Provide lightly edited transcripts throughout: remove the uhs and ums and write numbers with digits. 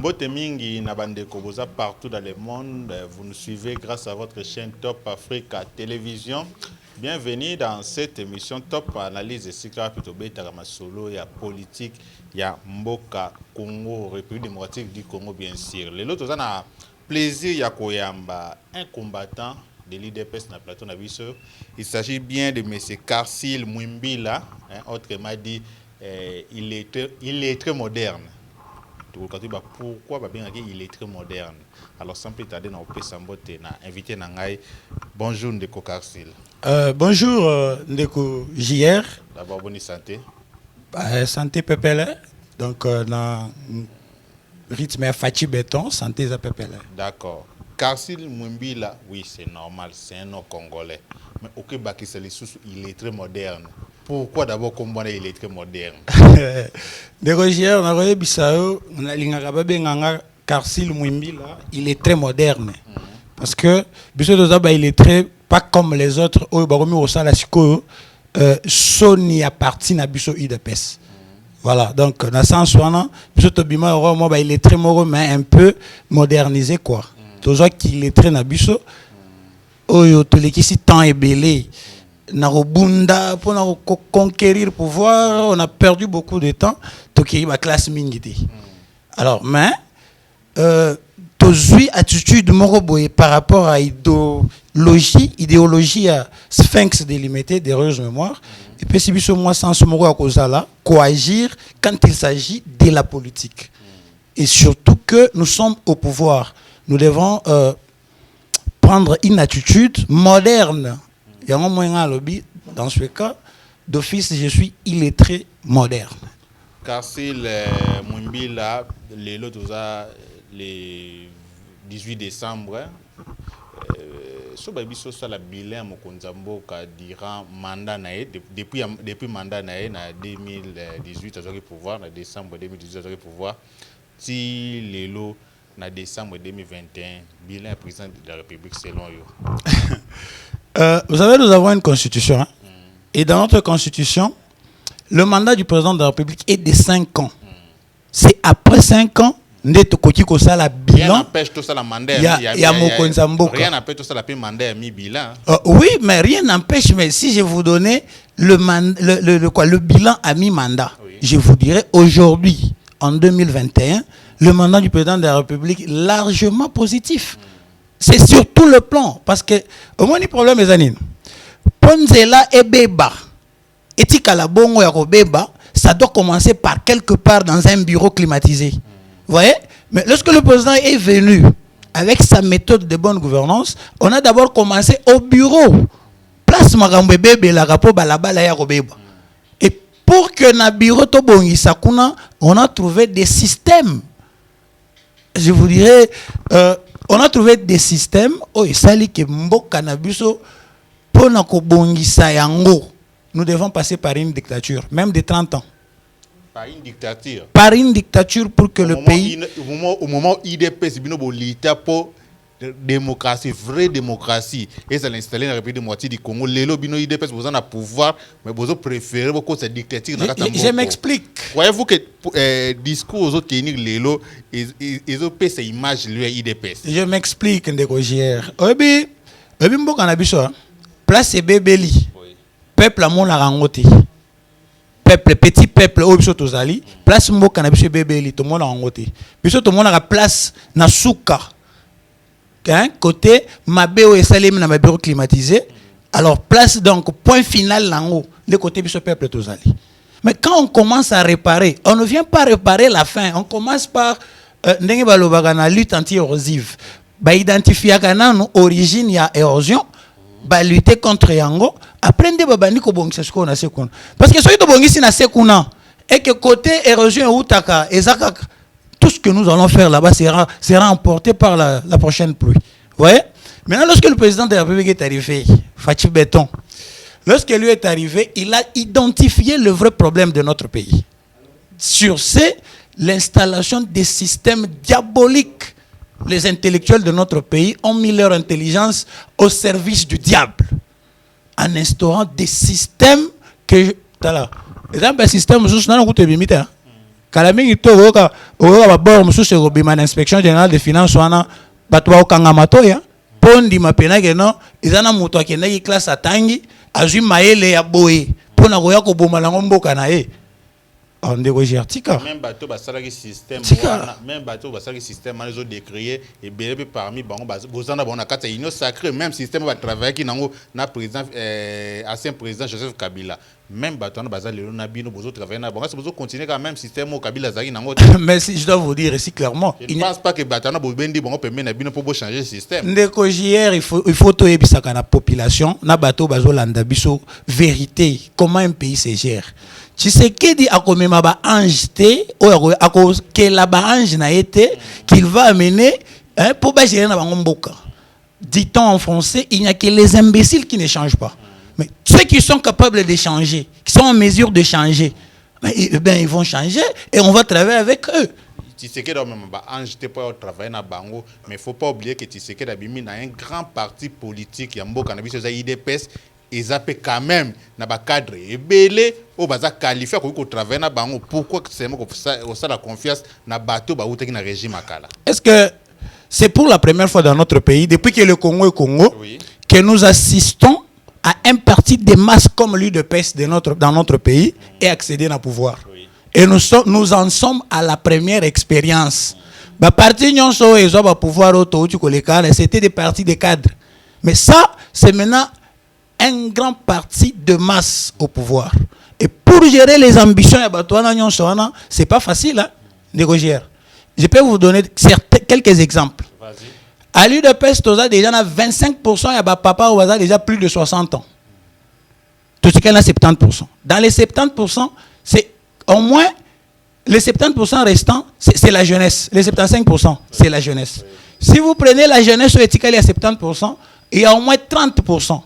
Mbote Mingi Nabande Koboza partout dans le monde. Vous nous suivez grâce à votre chaîne Top Africa Télévision. Bienvenue dans cette émission Top Analyse et Sikra Pitobeta Ramasolo, il y a politique, il y a Mboka, Congo, République démocratique du Congo, bien sûr. Les autres, on a plaisir, il y a Koyamba, un combattant de l'IDPS dans le plateau Nabiso. Il s'agit bien de M. Karsil Mwimbila, autrement dit, il est très moderne. Pourquoi il est très moderne? Alors, sans plus tarder, on peut s'emboîter, invité Nangai. Bonjour, Ndeko Karsil. Bonjour, Ndeko JR. D'abord, bonne santé. Santé Pepele. Donc, dans rythme Fachi Béton, santé à Pepele. D'accord. Karsil Mwimbila, oui, c'est normal, c'est un nom congolais. Mais au Québec, il est très moderne. Pourquoi d'abord comprendre il est très moderne? De Roger, on a regardé Bissau, on a l'ingarabe Karsil Mwimbila, il est très moderne. Parce que Bissau Dozaba, il est très pas comme les autres. Au Baromi au Salasiko, Sony appartient à Bissau IDPS. Voilà, donc dans le sens où Bissau Tobima, il est très moro, mais un peu modernisé quoi. Toujours qu'il est très Nabiso, Oyo Tolekisi temps est belé. Narobunda pour conquérir le pouvoir, on a perdu beaucoup de temps. Toki ma classe mingité. Alors, mais tozui attitude moroboye par rapport à idéologie à Sphinx délimité des heureuse mémoire. Et puis si biso moi sans moro à cause là, coagir quand il s'agit de la politique. Et surtout que nous sommes au pouvoir, nous devons prendre une attitude moderne. Il y a un moyen à lobby, dans ce cas, d'office, je suis illettré moderne. Karsil Mwimbila, le 18 décembre, sur la bilan Mokonzamboka durant mandat depuis mandat na 2018 à pouvoir, en décembre 2018 à pouvoir, si l'élo na décembre 2021, bilan président de la République selon vous. Vous savez, nous avons une constitution. Hein? Et dans notre constitution, le mandat du président de la République est de 5 ans. C'est après 5 ans, rien n'empêche tout ça la mandat. Rien n'empêche tout ça la mandat bilan. Oui, mais rien n'empêche. Mais si je vous donnais le bilan à mi-mandat, oui. Je vous dirais aujourd'hui, en 2021, le mandat du président de la République est largement positif. C'est sur tout le plan. Parce que, au moins, le problème est que Ponzela et Beba, et Tikalabongo et Beba, ça doit commencer par quelque part dans un bureau climatisé. Vous voyez? Mais lorsque le président est venu avec sa méthode de bonne gouvernance, on a d'abord commencé au bureau. Place Magambe Bebe, la rapport Balabala et Beba. Et pour que na bureau Tobongi Sakuna, on a trouvé des systèmes. Je vous dirais. On a trouvé des systèmes où sali que mboka na biso pona ko bongisa yango. Nous devons passer par une dictature, même de 30 ans. Par une dictature. Par une dictature pour que le pays. Au moment où IDPS bino bolita pour démocratie, vraie démocratie, et ça l'installer dans la République démocratique du Congo. Les bino IDPS vous en a pouvoir, mais vous préférez beaucoup cette dictature. Je m'explique. Voyez-vous que discours aux autres techniques lélo ils ont fait ces images lui IDPS. Je m'explique Ndeko JR. Obi mboka na biso place bebeli. Peuple à mon rangote. Peuple petit peuple au biso tozali, place mboka na biso bebeli to mon rangote. Biso to mon na place na suka. Côté Mabéo et Salem na bureau climatisé. Alors place donc point final là-haut, le côté biso peuple tozali. Mais quand on commence à réparer, on ne vient pas réparer la fin. On commence par la lutte anti-érosive. Identifier l'origine de l'érosion, lutter contre Yango. Après, on va parce que ce qu'on a, et que côté érosion, tout ce que nous allons faire là-bas sera emporté par la prochaine pluie. Vous voyez? Maintenant, lorsque le président de la République est arrivé, Fachi Béton, lorsque lui est arrivé, il a identifié le vrai problème de notre pays. Sur l'installation des systèmes diaboliques. Les intellectuels de notre pays ont mis leur intelligence au service du diable. En instaurant des systèmes que... Par exemple, un système... kala mingi to oyoka ba bord mosusu ekobima na inspection générale des finances wana bato baokangama to ya mpo ndima pena ke non eza na moto akendaki classe atangi azwi mayele ya boye mpo na koya koboma nango mboka na ye ndeko tika même bato basalaki système même bato basalaki système wana ezodécrier ebele mpe parmi bango bozana bango na kati ya union sacrée même système batravaillaki nango na président ancien président Joseph Kabila même bato wana baza lelo na bino bozotravailler na bango bozocontinue quand même système oyo Kabila azalaki nango mais si je dois vous dire ici clairement je ne pense pas que bato wana bobendi bango pembe na bino mpo bochanger système ndeko JR il faut toyebisaka na population na bato bazolanda biso vérité comment un pays se gère. Tshisekedi a commis ma ange te à cause que la ange n'a été qu'il va amener pour gérer na bango. Dit-on en français, il n'y a que les imbéciles qui ne changent pas. Mais ceux qui sont capables de changer, qui sont en mesure de changer, ils vont changer et on va travailler avec eux. Tshisekedi a même ange te pour travailler na bango, mais il faut pas oublier que Tshisekedi a mis dans un grand parti politique, Yambo Cannabis, IDPS. Ils appellent quand même na ba cadre ebele o baza qualifié ko travailler na bango pourquoi c'est moi ça la confiance na bateau ba outaki na régime akala. Est-ce que c'est pour la première fois dans notre pays depuis que le Congo est Congo oui, que nous assistons à un parti de masse comme l'UDPS dans notre pays et accéder au pouvoir oui. Et nous en sommes à la première expérience. Ba parti nyonso ezo ba pouvoir auto tu ko les cadres c'était des partis de cadres. Mais ça c'est maintenant un grand parti de masse au pouvoir. Et pour gérer les ambitions, c'est pas facile, hein, négocier. Je peux vous donner quelques exemples. À l'UDPS, déjà 25%, il y a papa ou déjà plus de 60 ans. Tout ce qu'il a 70%. Dans les 70%, c'est au moins les 70% restants, c'est la jeunesse. Les 75%, c'est la jeunesse. Si vous prenez la jeunesse, il y a 70%, il y a au moins 30%.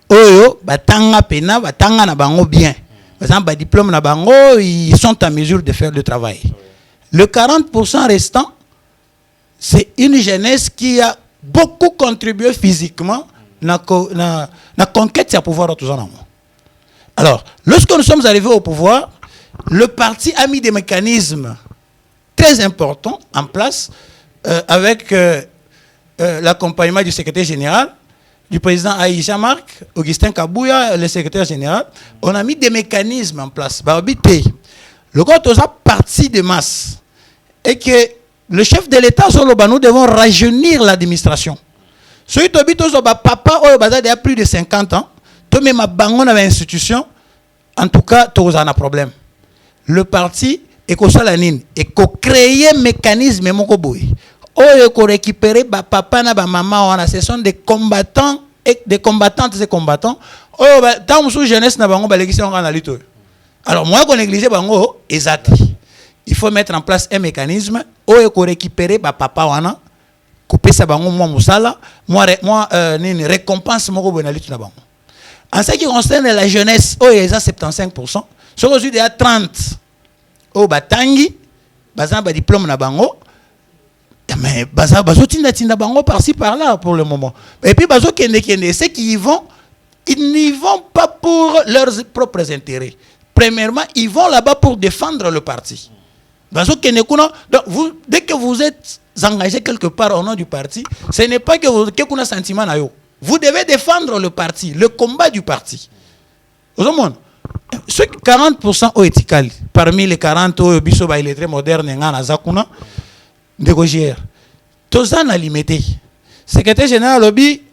Oyo batanga pena batanga na bango bien. Par exemple, diplôme na bango, ils sont en mesure de faire le travail. Le 40% restant, c'est une jeunesse qui a beaucoup contribué physiquement na conquête de pouvoir tout ça. Alors, lorsque nous sommes arrivés au pouvoir, le parti a mis des mécanismes très importants en place avec l'accompagnement du secrétaire général, du président Aïcha Marc, Augustin Kabouya, le secrétaire général. On a mis des mécanismes en place. Le compte est parti de masse. Et que le chef de l'État, nous devons rajeunir l'administration. Celui qui papa, il y a plus de 50 ans, tout même à l'institution, en tout cas, tu as un problème. Le parti est créer un mécanisme. Pour récupérer papa na maman, ce sont des combattants et des combattantes et des combattants. Dans la jeunesse, alors moi, je néglige bango, exact. Il faut mettre en place un mécanisme pour récupérer papa wana, couper sa bango moi musala, moi récompense mon bonalité na bango. En ce qui concerne la jeunesse, il y a 75%. Sur aujourd'hui, il y a 30. Batangi, bazan ba diplôme na bango. Mais bazo tinda bango par-ci par-là pour le moment. Et puis bazo kende ceux qui y vont, ils n'y vont pas pour leurs propres intérêts. Premièrement, ils vont là-bas pour défendre le parti. Bazo kende kuna, donc dès que vous êtes engagé quelque part au nom du parti, ce n'est pas que vous avez un sentiment na yo. Vous devez défendre le parti, le combat du parti. Au monde, ceux 40% au éthical, parmi les 40 au biso ba illettré moderne ngana zakuna négocier. Tout ça n'a limité. Secrétaire général lobby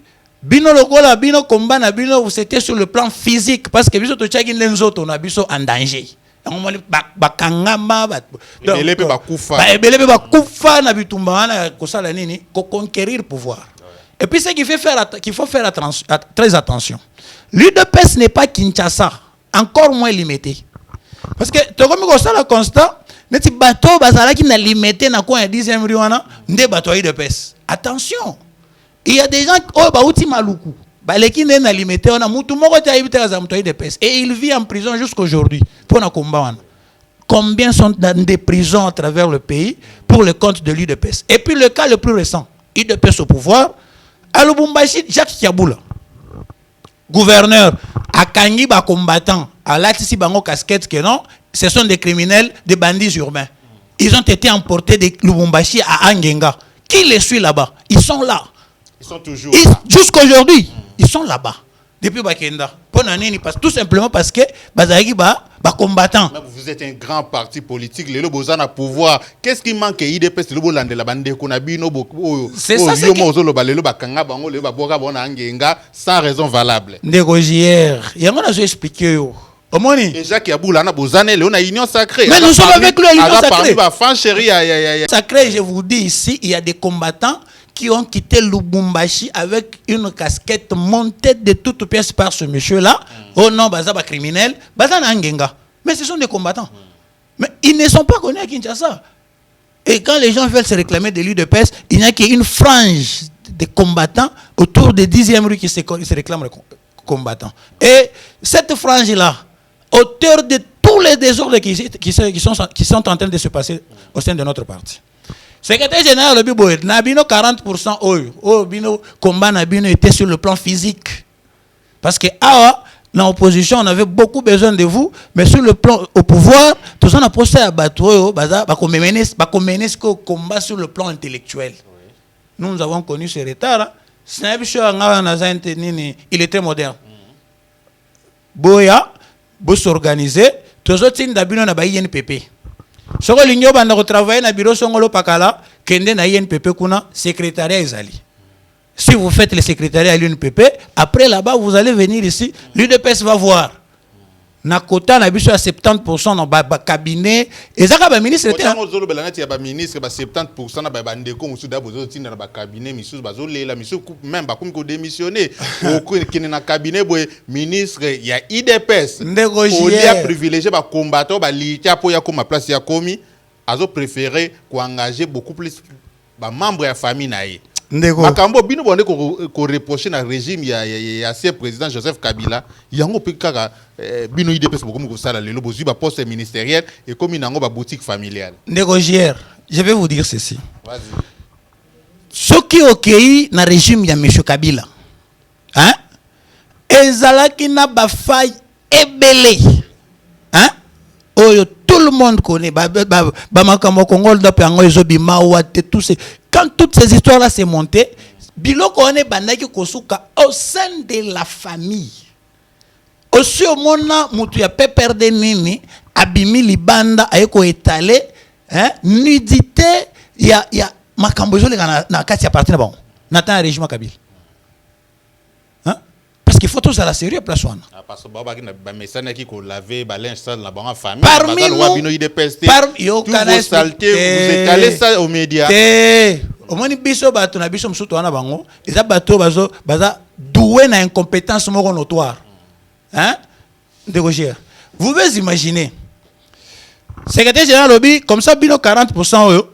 bino lokola bino combat na bino c'était sur le plan physique parce que biso to chaki ndenzoto na biso en danger. Bakangamba belebe bakufa. Belebe bakufa na bitumba wana kosala nini ko conquérir pouvoir. Et puis ce qu'il faut faire très attention. L'UDPS n'est pas Kinshasa, encore moins limité. Parce que tu comme le constat, neti bateau bazala qui n'a limité na quoi 10e riwana nde bateau UDPS. Attention. Il y a des gens qui bauti maluku. Baleki n'a limité on a mutu moko ta ibita za bateau UDPS et il vit en prison jusqu'aujourd'hui pour na combat wana. Combien sont dans des prisons à travers le pays pour le compte de l'UDPS. Et puis le cas le plus récent, UDPS au pouvoir, à Lubumbashi, Jacques Kiaboula, gouverneur, à Kangi, combattant, à Latisi Bango casquette que non, ce sont des criminels, des bandits urbains. Ils ont été emportés de Lubumbashi à Angenga. Qui les suit là-bas? Ils sont là. Ils sont toujours là. Jusqu'aujourd'hui, ils sont là-bas. Depuis Bakenda. Tout simplement parce que Bazaki combattant. Vous êtes un grand parti politique, le Bozan a pouvoir. Qu'est-ce qui manque à IDPS? Le Bolande la bande Konabino, c'est ça. Sans raison valable. Négocier. Il y a un expliqué. Déjà qu'il y a Boulana Bozane, on a union sacrée. Mais nous sommes avec lui à l'union sacrée. Sacré, je vous dis ici, il y a des combattants qui ont quitté Lubumbashi avec une casquette montée de toutes pièces par ce monsieur-là. Oh non, Bazaba criminel, Bazana Angenga. Mais ce sont des combattants. Mais ils ne sont pas connus à Kinshasa. Et quand les gens veulent se réclamer de l'UDPS, il n'y a qu'une frange de combattants autour des 10e rue qui se réclament combattants. Et cette frange-là, auteur de tous les désordres qui sont en train de se passer au sein de notre parti. Secrétaire général, Nabino 40% Bino combat Nabino était sur le plan physique. Parce que dans l'opposition, on avait beaucoup besoin de vous, mais sur le plan au pouvoir, tout ça on a posté à Bateau, mener ce combat sur le plan intellectuel. Nous avons connu ce retard. Il était moderne. Boya, pour s'organiser, tous les autres d'abino na ba INPP. Soko linyo banda travailler na bureau songolo pakala, kende na INPP kuna secrétariat ezali. Si vous faites le secrétariat à l'UNPP, après là-bas vous allez venir ici, l'UDPS va voir. Na kota na biso à 70% dans ba cabinet et ça ba ministre était ozolo belanati ya ba ministre ba 70% na ba ndeko musu da bozo tinda na ba cabinet misu bazo lela misu même ba ko démissionner au kene na cabinet boy ministre ya IDPS au lieu privilégié ba combattant ba litia po ya ko ma place ya komi azo préférer ko engager beaucoup plus ba membre ya famille na ye. Makambo bino bonde ko reprocher na régime ya ancien président Joseph Kabila yango pe kaka bino IDPS beaucoup ko sala lelo bozu ba poste ministériel et comme nango ba boutique familiale. Négocier, je vais vous dire ceci. Vas-y. Ce qui okei na régime ya monsieur Kabila. Hein? Ezalaki na ba faille ebele. Hein? Oyo tout le monde connaît ba makambo Congo da pe ngo ezobima wate tout ces quand toutes ces histoires-là s'est montées, biloko on est bandaki kosuka au sein de la famille. Aussi au mona mutu ya pe perdre nini abimi libanda ayeko étaler hein nudité ya makambo zo na kati ya parti na bon. Nathan régime Kabila. Hein? Parce qu'il faut tous à la sérieux place one. Parce que baba na ba message qui ko laver ba linge sale na bonne famille. Parmi nous bino IDPS. Yo kana saleté vous étalez ça aux médias. Omoni biso bato na biso msuto wana bango eza bato baza doué na incompétence moko notoire. Hein? Négocier. Vous pouvez imaginer. Secrétaire général lobby comme ça bino 40% oyo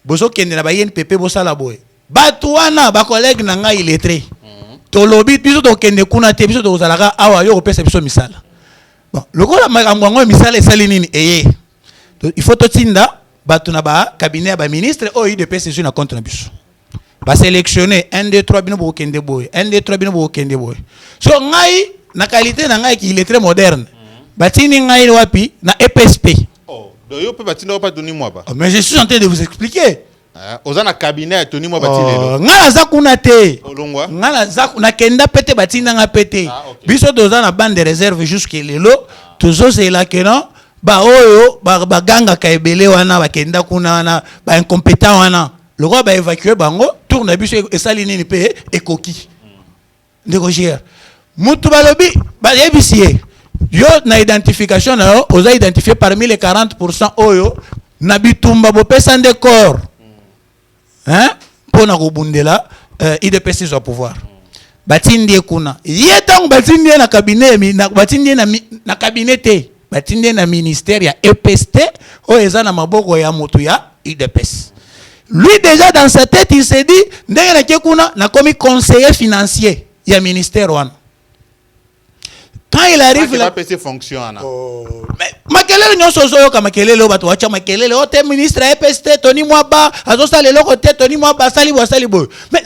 bozo kende na ba INPP bosala boy. Bato wana ba collègue na nga illettré. To lobby biso to kende kuna te biso to zalaka awa yo kopesa biso misala. Bon, lokola makambo ngo misala esali nini eye. Il faut to tinda bato na ba cabinet ba ministre o IDPS sur na compte na biso. Ba sélectionner 1 2 3 bino bo kende boy. 1 2 3 bino bo kende boy. So ngai na qualité na ngai qui il est très moderne. Batini ngai wapi na EPSP. Oh, do yo pe batina pas donner moi ba. Mais je suis en train de vous expliquer. Ozana cabinet Tony mo batilelo. Ngala zakuna te. Olongwa. Ngala zakuna kenda pete batina nga pete. Biso dozana bande de réserve jusqu'à lelo. Tozo c'est là que non. Ba oyo ba ganga ka ebele wana ba kenda kuna wana ba incompétent wana. Le roi ba évacuer bango tourne biso et sali nini pe ekoki. Négocier. Mutu balobi ba yebisie. Yo na identification na yo oza identifié parmi les 40% oyo na bitumba bo pesa de corps. Hein? Pour na kubundela IDPS au pouvoir. Batindi kuna. Yetang batindi na cabinet na batindi na cabinet te. Batindi na ministère ya EPST o eza na maboko ya moto ya IDPS. Lui déjà dans sa tête il s'est dit ndenge na kekuna na comme conseiller financier ya ministère wana. Quand il arrive là PC fonctionne. Mais makelele nyonso zo yoka makelele o bato wacha makelele o te ministre EPST Tony Mwaba azo sala loko te Tony Mwaba sali boy. Mais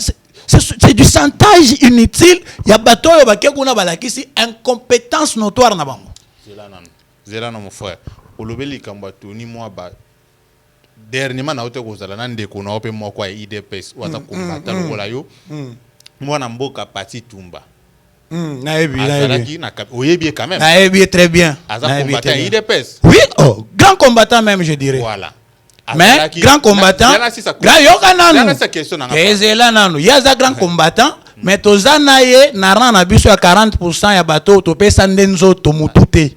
c'est du chantage inutile ya bato yo bakekuna balakisi incompétence notoire na bango. Zela non mon frère. olobeli kamba Tony Mwaba dernièrement na hote kozala na ndeko na ope moko ya IDPS waza kombata lokola yo mwana mboka Pati Tumba naebi oyebi quand même naebi très bien aza combattant IDPS oui oh grand combattant même je dirais voilà mais grand combattant grand yoka nanu ezela nanu yaza grand combattant mais tozana ye na ran na biso ya 40% ya bato topesa ndenzo to mutute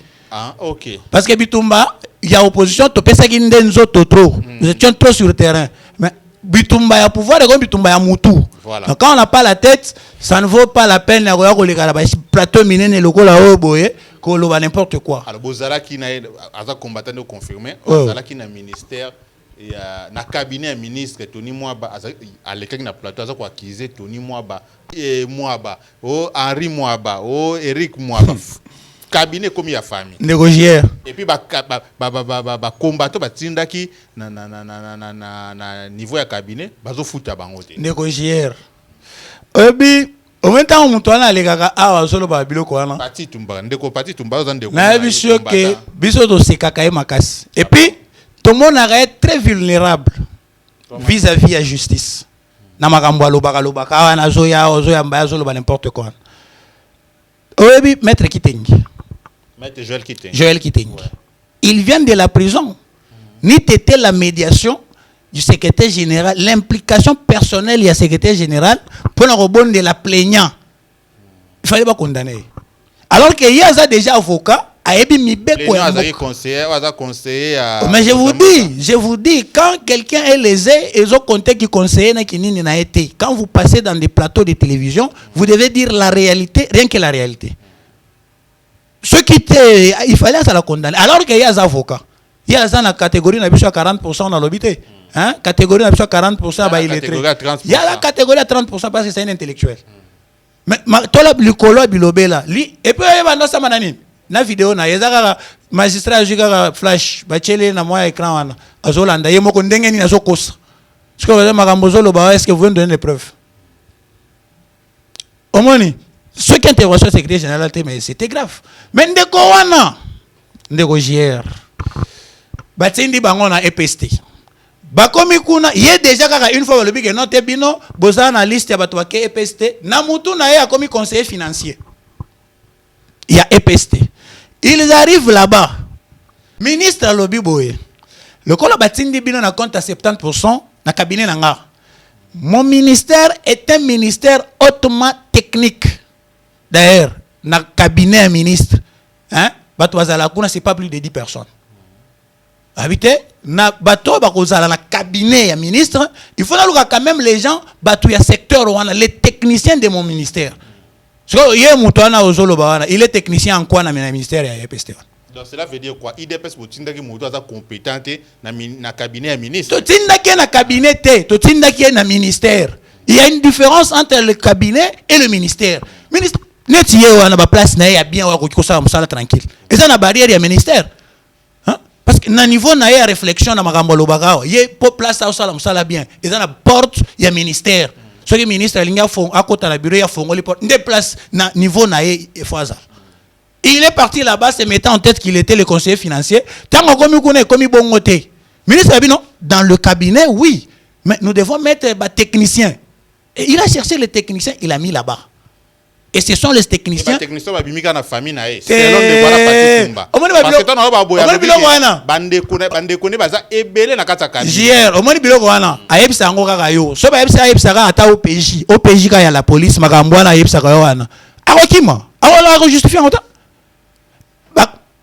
ok parce que Bitumba il y a opposition topesa ki ndenzo to trop nous étions trop sur le terrain mais Bitumba ya pouvoir et comme Bitumba ya mutu voilà. Donc quand on n'a pas la tête ça ne vaut pas la peine ya ko le kala plateau minene lokola o boye ko lo n'importe quoi alors bozala ki na aza combattant de confirmer bozala ki na ministère ya na cabinet ya ministre Tony Mwaba alekaki na plateau aza ko accuser Tony Mwaba Mwaba Henri Mwaba Eric Mwaba cabinet comme ya famille négocier et puis ba combattant batindaki na niveau ya cabinet bazo futa bango te négocier ebi au même temps mutu ana alekaka awa solo ba biloko wana Pati Tumba ndeko Pati Tumba oza ndeko na biso ke biso to sekaka ye makasi et puis tout le monde est très vulnérable vis-à-vis de la justice. Namakambo alobaka wana zoya mbaya zoloba n'importe quoi. Oyebi maître Kitengi. Maître Joël Kitengi. Joël Kitengi. Ouais. Il vient de la prison. Ni t'était la médiation du secrétaire général, l'implication personnelle du secrétaire général pour le rebond de la plaignant. Il fallait pas condamner. Alors qu'il y a déjà avocat. Mais je vous dis, quand quelqu'un est lésé, ils ont compté qui conseiller qui n'a été. Quand vous passez dans des plateaux de télévision, vous devez dire la réalité, rien que la réalité. Ce qui était, il fallait ça la condamner. Alors qu'il y a des avocats, il y a dans la catégorie, on a 40% dans l'obité. Hein? Catégorie, on a 40%, bah, il est très. Il y a la catégorie à 30% parce que c'est un intellectuel. Mais, toi, le colo, bilobé là, et puis, il va dans sa mananine. Na vidéo na yezaka magistrat jika flash bachele na moya écran wana azolanda ye moko ndenge ni azokosa ce que vous avez makambo zoloba est-ce que vous pouvez me donner des preuves omoni ce qui intervention secrétaire général mais c'était grave mais ndeko wana ndeko JR batindi bango na EPST bakomi kuna ye déjà kaka une fois le big non te bino boza na liste ya bato ke EPST na mutu na ye akomi conseiller financier il y a EPST. Ils arrivent là-bas. Ministre Lobi Boye. Le colo batindi bino na compte à 70% na cabinet nanga. Mon ministère est un ministère hautement technique. D'ailleurs, na cabinet ministre, hein, bato bazala kuna c'est pas plus de 10 personnes. Habité na bato bakozala na cabinet ya ministre, il faut na quand même les gens bato ya secteur wana les techniciens de mon ministère. Il est technicien en quoi dans le ministère de l'EPST. Donc cela veut dire quoi? IDPS est compétent dans le cabinet du ministre. Ministère. Il y a une différence entre le cabinet et le ministère. Ministre, place bien tranquille. Et ça, la barrière du ministère. Parce que na niveau na ya réflexion na makambo lobaka, il y a place ça bien. Et ça, la porte il y a ministère. Ce que ministre Alinga font à côté de la bureau, il y a font des places na niveau naé et foisa. Il est parti là-bas se mettant en tête qu'il était le conseiller financier. Tant qu'on connaît comme bon côté. Ministre a dit non, dans le cabinet oui, mais nous devons mettre des techniciens. Et il a cherché les techniciens, il a mis là-bas. Et ce sont les techniciens. Les techniciens sont dans la famille naé. C'est l'homme de voilà Pati Tumba. Parce que toi na ba boya. Bande kone baza ebele na kata kabi. Hier, au moins biloko wana. Ayebisa ngo kaka yo. So ba ayebisa ka ata OPJ. OPJ ka ya la police makambo wana ayebisa ka wana. Akokima. Alors justifier en temps.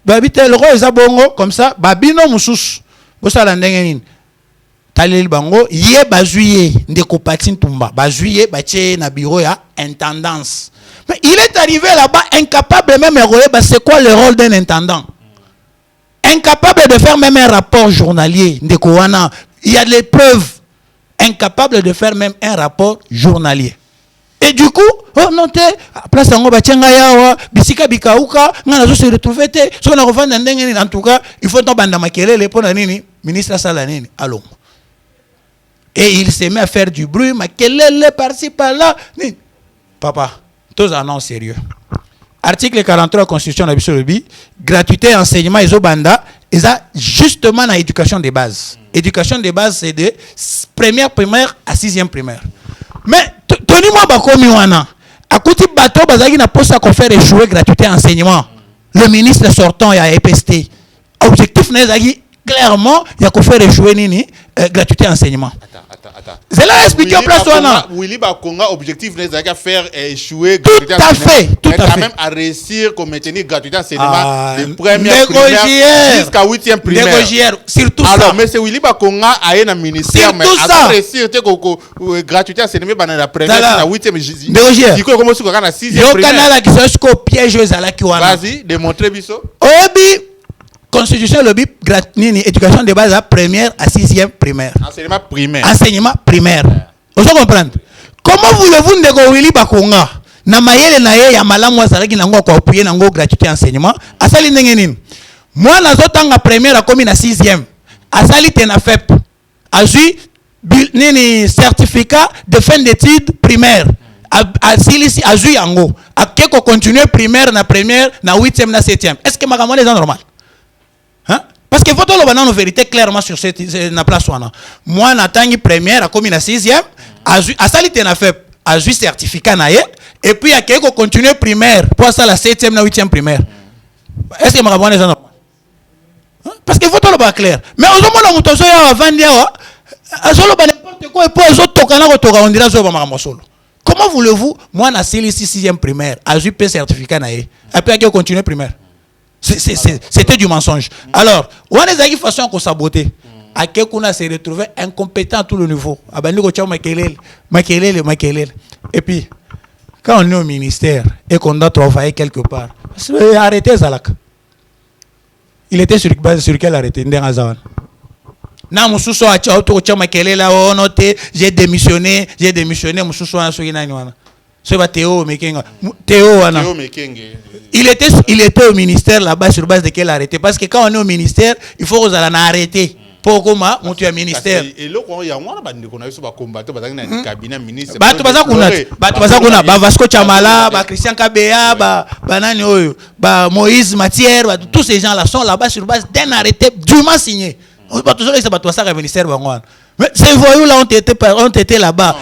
Ba bité le roi ezabongo comme ça, ba bino mususu. Bosala ndenge nini. Taleli bango ye bazuye ndeko Pati Tumba. Bazuye bache na bureau ya intendance. Mais il est arrivé là-bas incapable même de c'est quoi le rôle d'un intendant. Incapable de faire même un rapport journalier. Il y a des preuves. Incapable de faire même un rapport journalier. Et du coup, oh non, place en bisika bikauka, on se retrouver en tout cas, il faut tomber dans ma querelle pour nini, ministre Salanini, allons. Et il se met à faire du bruit, ma querelle par-ci par-là. Papa, tous en ont sérieux. Article 43 de la Constitution de la gratuité enseignement et banda ils ont justement dans l'éducation des bases. Éducation des bases, c'est de première primaire à 6e primaire. Mais, Tony Mwabakomi wana, à côté de bateau, bazaki na poste à faire échouer gratuité enseignement. Le ministre sortant, il y a EPST. Objectif, clairement, il y a faire échouer nini, gratuité enseignement. Attends. C'est là expliqué au place wana. Willy Bakonga, objectif, n'est pas faire échouer gratuité enseignement. Tout à fait. Quand même à réussir comme maintenir gratuité enseignement de première primaire jusqu'à 8e primaire. Négocière, surtout ça. Alors, mais c'est Willy Bakonga à un ministère, mais à réussir gratuité enseignement dans la première, dans la 8e. Négocière. Il commence à la 6e primaire. Le canal qui se piège aux alaki wana. Vas-y, démontrez biso. Obi. Constitution le bip éducation de base à première à 6e primaire. Enseignement primaire. Enseignement primaire. Vous comprenez? Comment voulez-vous nego Willy Bakonga na mayele na ye ya malamu azalaki nango ko appuyer nango gratuité enseignement asali ndenge nini? Moi nazotanga première a komi na 6e. Asali tena FEP. Azui nini certificat de fin d'études primaire. Asilisi azui yango. Akeko continuer primaire na première na 8e na 7e. Est-ce que makambo est normal? Hein? Parce que faut que l'on ait vérité clairement sur cette place. Moi, j'attends première, comme une 6e, à salité na fait, à juste certificat na et puis à quelque continuer primaire, pour ça la 7e, la 8e primaire. Est-ce que je me normal? Parce que faut que l'on ait clair. Mais au moment où on a avant dire, n'importe quoi, et pour les autres, on dirait que comment voulez-vous, moi, na 6e primaire, à juste certificat na et puis à quelque continuer primaire? C'était du mensonge. Alors, on a des façons qu'on saboter. À quel qu'on a se retrouvé incompétent à tout le niveau. Et puis, quand on est au ministère et qu'on doit travailler quelque part, arrêtez Zalak. Il était sur quel arrêté? J'ai démissionné, c'est Théo Mekenga. Il était au ministère là-bas sur base de quel arrêté? Parce que quand on est au ministère, il faut qu'on arrêter. Pour comment monter un ministère? Et là, il y a un combattant dans le cabinet ministre. Vasco Chamala, Christian Kabea, Moïse Matière, tous ces gens-là sont là-bas sur base d'un arrêté dûment signé. Mais ces voyous-là ont été là-bas.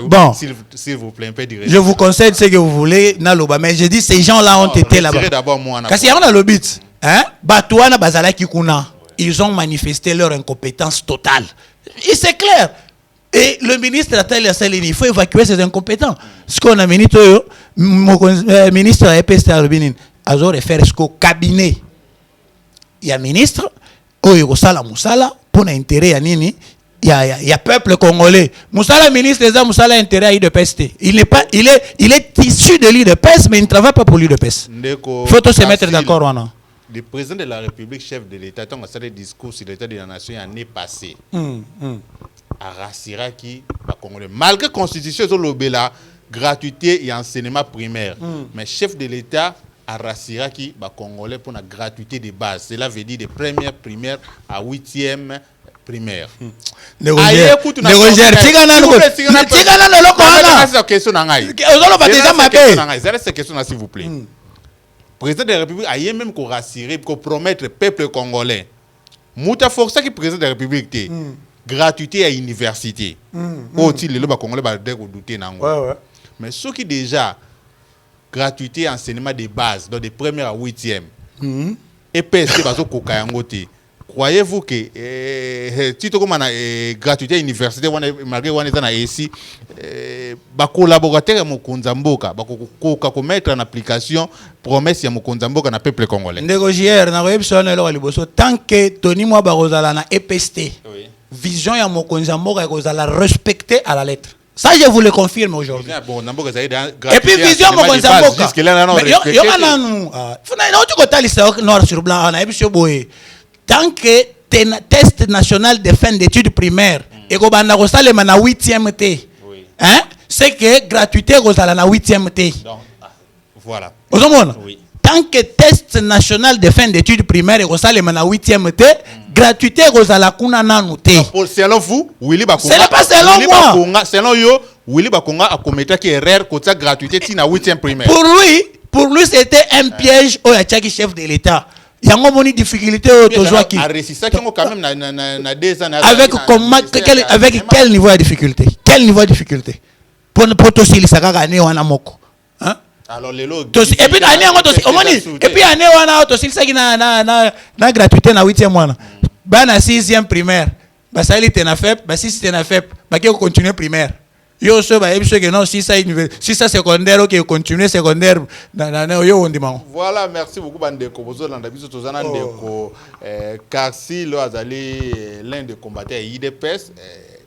Bon. S'il vous plaît, je vous conseille ce que vous voulez, mais je dis ces gens-là ont été là-bas. Parce qu'il y a le but. Ils ont manifesté leur incompétence totale. Et c'est clair. Et le ministre a tel il faut évacuer ces incompétents. Ce qu'on a mis, le ministre a EPST à l'Obinin, a fait ce cabinet. Il y a un ministre, il y a Moussala, pour l'intérêt, il y a peuple congolais. Moussala, ministre, Moussala, intérêt à l'IDPS. Il est issu de l'IDPS, mais il ne travaille pas pour l'IDPS. Il faut se mettre d'accord. Le président de la République, chef de l'État, quand on a discours sur l'état de la nation l'année passée, à Rassiraki, malgré la constitution de la gratuité et enseignement primaire, mais chef de l'État à Rassiraki, Congolais pour la gratuité de base. Cela veut dire de première primaire à 8e primaire. Négocière, s'il vous plaît. Le président de la République a même qu'on rassurer, qu'on promettre le peuple congolais. Mouta Força qui président de la République, gratuité à l'université. Congolais douter mais ceux qui déjà gratuité enseignement de base, dans des premières à 8e, et PST croyez-vous que si tu as gratuité à l'université, malgré que ici, les collaborateurs de Konzamboka vont mettre en application promesse de Konzamboka dans le peuple congolais. Négocière, tant que Tony Mwabarozala na EPST, vision de Konzamboka est respectée à la lettre. Ça, je vous le confirme aujourd'hui. Et puis, vision de Konzamboka. Tant que test national de fin d'études primaires et que banda ko salema na 8e T, hein, c'est que gratuité ko sala na 8e T. Voilà. Oui. Tant que test national de fin d'études primaires et ko salema na 8e T, gratuité ko sala kuna nanu T. Selon vous, Willy Bakonga. Ce n'est pas selon moi. Selon yo, Willy Bakonga a commis une erreur côté gratuité na 8e primaire. Pour lui, pour lui c'était un piège au Tchaki chef de l'État. Il y a une difficulté au Tozoaki. Avec quel niveau de difficulté? Quel niveau de difficulté? Pour Tosili Sakagane ou Anamoko. Alors les lots. Et puis année et puis année on Tosili na gratuité na 8e mois. Ba na 6e primaire. Ba ça il était na FEP, ba 6 était na FEP, ba qui continuer primaire. Yo so ba ebiso que non si ça secondaire OK continuer secondaire na yo ondima. Voilà, merci beaucoup bandeko. Bozo landa biso tozana ndeko Karsi lo azali l'un des combattants IDPS.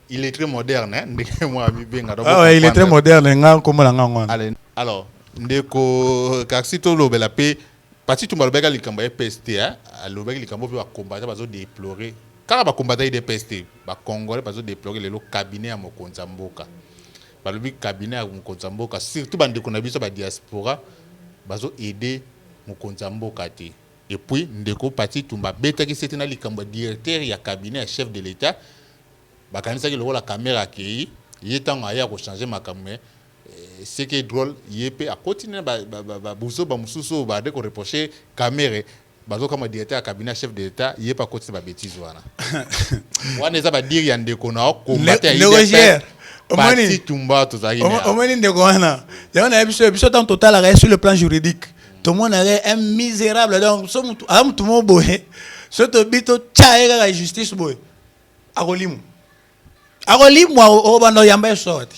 Il est très moderne hein. Il est très moderne nga comme la ngwa. Alors ndeko Karsi to lo bela pe parti tumba lobeka likambo ya PST hein. Lobeka likambo pe ba combattant bazo déplorer. Car ba combattant IDPS ba congolais bazo déplorer le cabinet ya mokonza mboka. Le cabinet à Mukonzamboka, surtout bande de biso ba diaspora, bazo aider Mukonzamboka. Et puis, ndeko parti tumba beta qui c'était na likambo directeur ya cabinet à chef de l'État. Ba kanisa ki la caméra qui yetant aya ko changer makamwe. Ce qui est drôle, yepé à continuer ba buso ba mususo ba de ko reprocher caméra. Bazo comme directeur à cabinet chef de l'État, yepa continuer ba bêtise wana. Wana za ba dire ya ndeko na combattre ya Omoni tumba to zaki. Omoni ndeko wana. Ya na ebiso tant total arrêt sur le plan juridique. Tout le monde est un misérable donc so mutu am tout monde boye. So to bito chaega la justice boye. Agolimu o bando yamba sorti.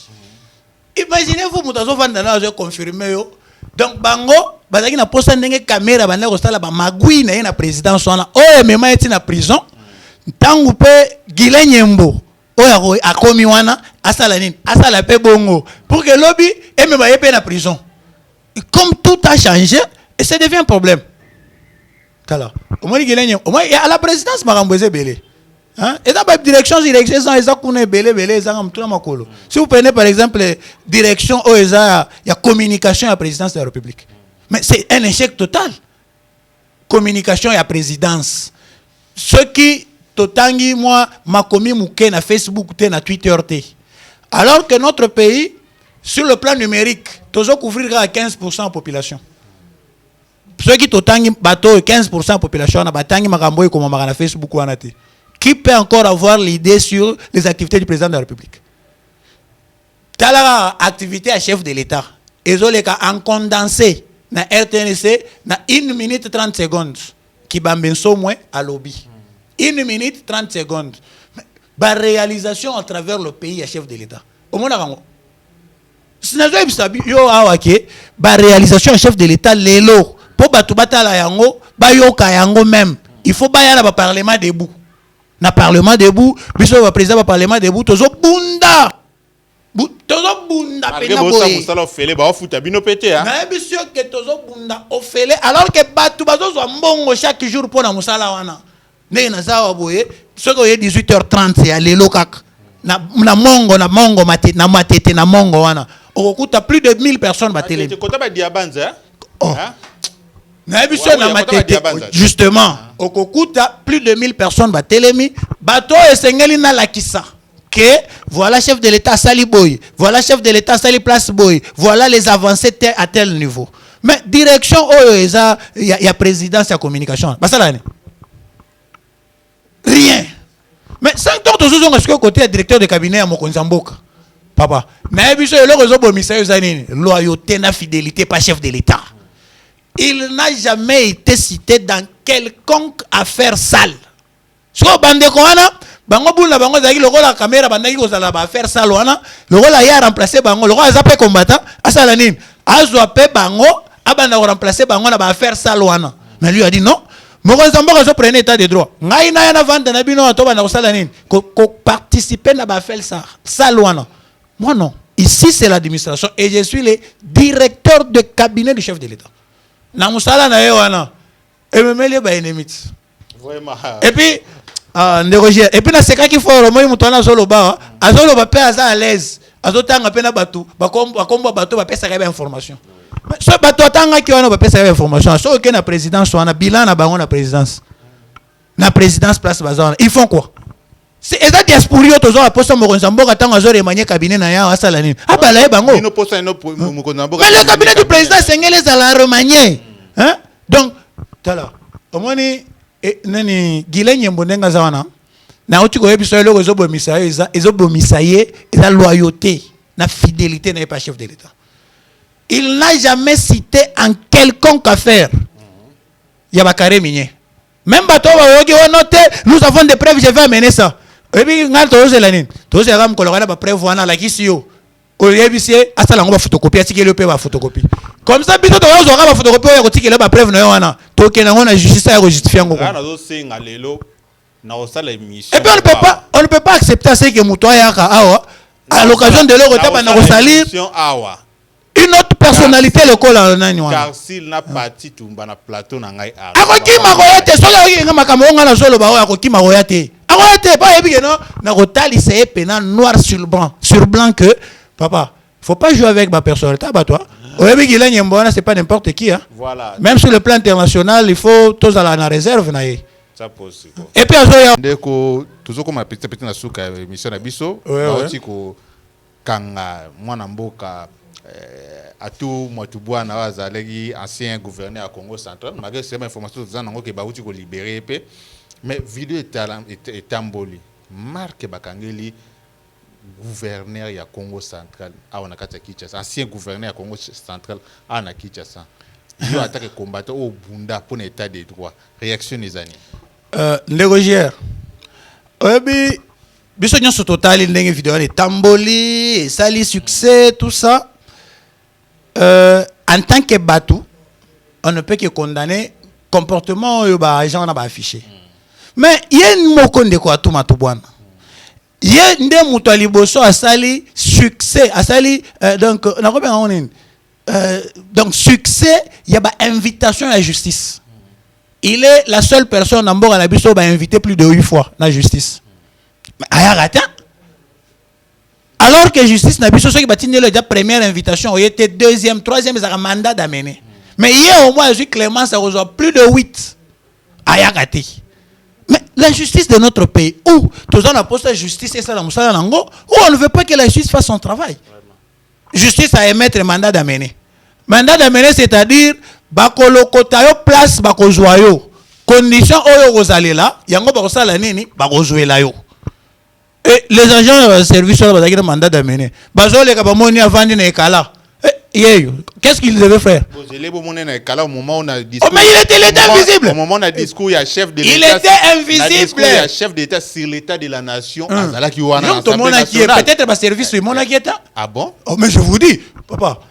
Imaginez-vous mutu zo vanda na zo confirmer yo. Donc bango bazaki na posta ndenge caméra banda ko sala ba magui na na président sona. O mema eti na prison. Tangu pe Gilenyembo. Oya akomi wana asala nini asala pe bongo pour que lobby et même pas na prison. Et comme tout a changé et ça devient un problème. Kala au moins à la présidence makamboze belé hein et dans la direction eza kuna belé eza mtuna makolo. Si vous prenez par exemple direction eza il y a communication à la présidence de la République, mais c'est un échec total. Communication à la présidence, ce qui totangi moi makomi muke na Facebook te na Twitter te. Alors que notre pays sur le plan numérique tozo couvrir à 15% de la population. Ceux qui totangi bateau 15% de la population na batangi makambo e comme na Facebook wana te. Qui peut encore avoir l'idée sur les activités du président de la République? Tala activité à chef de l'État. Ezoleka en condensé na RTNC na 1 minute 30 secondes qui bambenso moins à lobby. 1 minute 30 secondes. La réalisation à travers le pays à chef de l'État. Au monde avant. La réalisation à chef de l'État, l'élo. Pour battre la yango, bayoka yango même. Il faut bailler le parlement debout. Na parlement debout, biso le président du parlement debout, tozo bunda. Tozo bunda pena boye. Ça fait ba futa bino pété hein. Mais biso que tozo bunda ofele alors que batu bazo zo mbongo chaque jour pour na musala wana. Ne na sawa boye soko ye 18h30 ya lelo kaka na mongo matete na mongo wana okuta plus de 1000 personnes ba télé. Tu kota ba diabanza hein? Na biso na matete justement okuta plus de 1000 personnes ba télémi bato esengeli na lakisa que voilà chef de l'État sali boy, voilà chef de l'État sali place boy, voilà les avancées à tel niveau. Mais direction il y a présidence et communication. Ba sala ni rien. Mais 5 ans de ce côté directeur de cabinet à Mokonzamboka. Papa, mais biso le réseau bomisa zanini, loyauté na fidélité pas chef de l'État. Il n'a jamais été cité dans quelconque affaire sale. So bande ko wana, bango bula bango zaki loko la caméra bandaki ko sala ba affaire sale wana, loko la ya remplacer bango, loko azape combattant, asala nini? Azwa pe bango, abanda ko remplacer bango na ba affaire sale wana. Mais lui a dit non. Mokonzamboka so prenait état de droit. Ngai na yana vanda na bino to bana ko sala nini? Ko participer na ba affaire sale wana. Moi non. Ici c'est l'administration et je suis le directeur de cabinet du chef de l'État. Na musala na yo wana. Et me mêler ba ennemis. Vraiment. Et puis Roger, et puis na seka ki fort moi mutu na solo ba, azolo ba pe aza à l'aise. Azotanga pe na batu, ba kombo batu ba pesa ka information. So bato atanga ki wana ba pesa ka information. So que na présidence wana bilan na bango na présidence. Na présidence place bazana. Ils font quoi? c'est eza diaspora to zo aposta mokonzi mboka tango zo remanier cabinet na ya asala nini abala ye bango ino posta ino mokonzi mboka mais le cabinet du président sengele za la remanier hein donc tala omoni nani gilenye mbondenga za wana na uti ko yebiso eloko zo bomisa ezo bomisa ye eza loyauté na fidélité na pas chef de l'état. Il n'a jamais cité en quelconque affaire Yabakare minier. Même bateau nous avons des preuves, je vais amener ça. Et puis ngal to zelanine to ze ram kolora ba preuve wana la kisio o yebisie asala ngo ba photocopie atikele pe ba photocopie comme ça bito to zo ba photocopie ya kotikele ba preuve na wana to ke na ngona justice ya justifier ngo na zo senga lelo na osala émission. Et puis on ne peut pas accepter ce que muto ya ka awa à l'occasion de leur retaba na salir une autre personnalité le col en nani wana car s'il n'a pas titumba na plateau na ngai a akokima koyate sola nga makambo ngala solo ba ya kokima koyate akoyate pas yebi non na rotali c'est pena noir sur blanc que papa faut pas jouer avec ma personnalité ba toi oyebi gila nyembona c'est pas n'importe qui hein voilà même sur le plan international il faut tous à la réserve na ye ça possible et puis azoya ndeko toujours comme petit na suka émission na biso baoti ko kanga mwana mboka Atou Motubwana wazalegi ancien gouverneur à Congo central malgré ces informations que zanango ke bauti ko libérer pe mais vidéo est tamboli Marc Bakangeli gouverneur ya Congo central a on a Kinshasa ancien gouverneur à Congo central a na Kinshasa yo attaque combattant au bunda pour l'état des droits réaction des années négocier obi biso nyoso total ndenge vidéo est tamboli sali succès tout ça. En tant que Batou, on ne peut que condamner le comportement que les gens ont affiché. Mais il y a un mot de quoi tout matubwana. Il y a un mot de a sali succès, a sali donc succès, il y a une invitation à la justice. Il est la seule personne en bord à la biso a invité plus de 8 fois la justice. Mais alors que justice n'a pas ceux qui bâtissent la première invitation, il était deuxième, troisième, ils ont un mandat d'amener. Mais hier au moins, je suis Clément, ça reçoit plus de 8 à Yagati. Mais la justice de notre pays, où tous on a posté la justice et ça dans où on ne veut pas que la justice fasse son travail. Justice a émettre un mandat d'amener. Mandat d'amener, c'est-à-dire, bakolo kotayo place bakozoyo. Condition oyo rosalela, yango bakosala nini, bakozoela yo. Et les agents de service sont le mandat d'amener. Qu'est-ce qu'ils devaient faire? Au moment où on a discours, mais il était invisible. Au moment où on a discours, il y a chef de l'État. Il était invisible. Il y a chef d'État sur l'état de la nation. Peut-être ma service sur mon inquiétant. Ah bon? Oh, mais je vous dis, papa.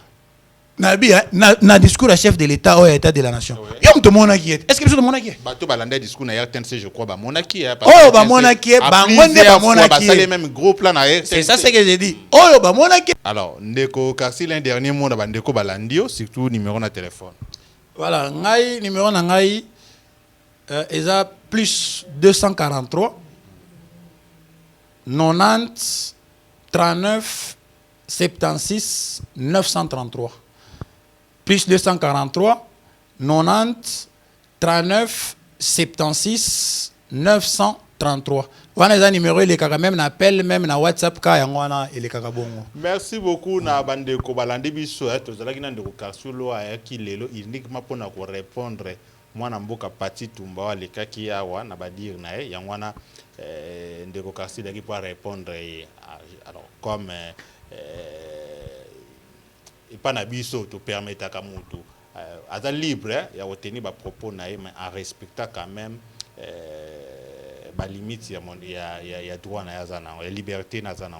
Na discours à chef de l'État ou à l'État de la nation. Yom to monaki. Est-ce que c'est monaki? Bato balanda discours na RTNC je crois ba monaki. Oh ba monaki, ba ngonde ba monaki. Ça les mêmes gros plans na RTNC. C'est ça ce que j'ai dit. Oh ba monaki. Alors ndeko kasi l'un dernier mot na bandeko balandio surtout numéro na téléphone. Voilà, ngai numéro na ngai eza plus 243 90 39 76 933. Plus 243, 90, 39, 76, 933. Voilà les numéros, il est même appel, même na WhatsApp, il est bongo. Merci beaucoup, na bande ko balandi biso, tozalaki na ndeko Karsulo ayaki lelo uniquement pour na ko répondre. Moi na mboka pati tumba wa lekaki awa na badir na ye, yangwana ndeko Karsulo qui pour répondre alors comme et pas nabiso te permettre à Kamutu à libre il y a obtenu ba propos na mais en respectant quand même ba limite il y a droit na yazana ya liberté na zana.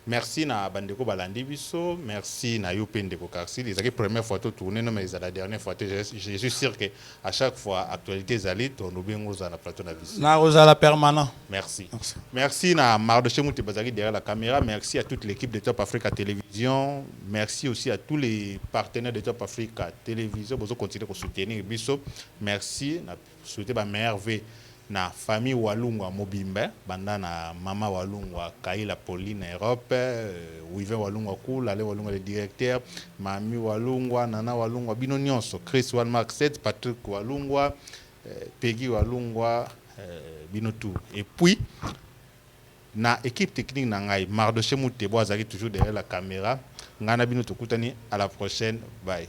Merci na bandeko balandi biso, merci na Yopende Kokarsi. Les la première fois tout tourner non mais la dernière fois je suis sûr que à chaque fois actualité zali on oublie ngoza na plateau na biso. Na rozala permanent. Merci. Merci na Mardoché Mouté Bazaki derrière la caméra, merci à toute l'équipe de Top Africa Télévision, merci aussi à tous les partenaires de Top Africa Télévision pour continuer à soutenir biso. Merci na souhaiter ba merveille na famille Walungwa Mobimbe, banda na mama Walungwa Kaila Pauline Europe, Wive Walungwa Cool, Ale Walungwa le directeur, Mami Walungwa, Nana Walungwa, Bino Nyonso, Chris Walmark 7, Patrick Walungwa, Peggy Walungwa, Bino tout. Et puis, na équipe technique na ngai Mardoché Moutebo azaki toujours derrière la caméra ngana bino tokutani à la prochaine bye.